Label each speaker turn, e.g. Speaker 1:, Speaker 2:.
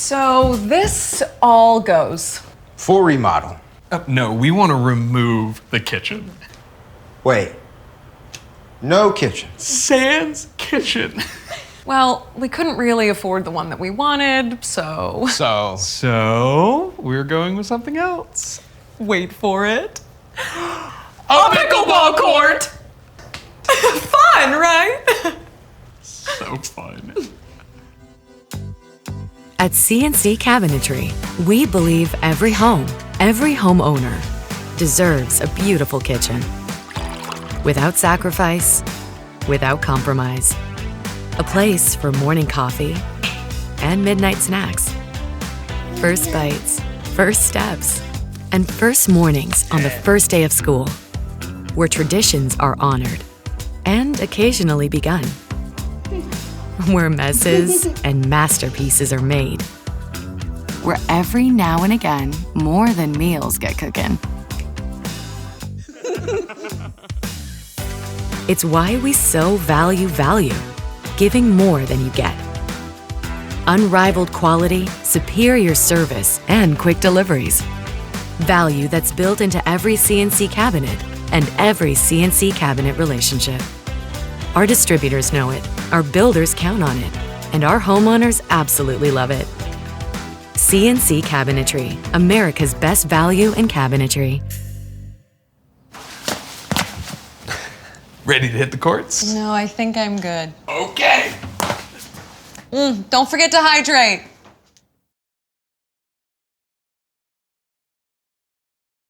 Speaker 1: So this all goes.
Speaker 2: Full remodel.
Speaker 3: No, we want to remove the kitchen.
Speaker 2: Wait. No kitchen.
Speaker 3: Sans kitchen.
Speaker 1: Well, we couldn't really afford the one that we wanted, so...
Speaker 3: So we're going with something else.
Speaker 1: Wait for it. A pickleball court! Fun, right?
Speaker 3: So fun.
Speaker 4: At CNC Cabinetry, we believe every homeowner deserves a beautiful kitchen. Without sacrifice, without compromise. A place for morning coffee and midnight snacks. First bites, first steps, and first mornings on the first day of school, where traditions are honored and occasionally begun. Where messes and masterpieces are made. Where every now and again, more than meals get cooking. It's why we so value, giving more than you get. Unrivaled quality, superior service, and quick deliveries. Value that's built into every CNC cabinet and every CNC cabinet relationship. Our distributors know it, our builders count on it, and our homeowners absolutely love it. CNC Cabinetry, America's best value in cabinetry.
Speaker 3: Ready to hit the courts?
Speaker 1: No, I think I'm good.
Speaker 3: Okay.
Speaker 1: Don't forget to hydrate.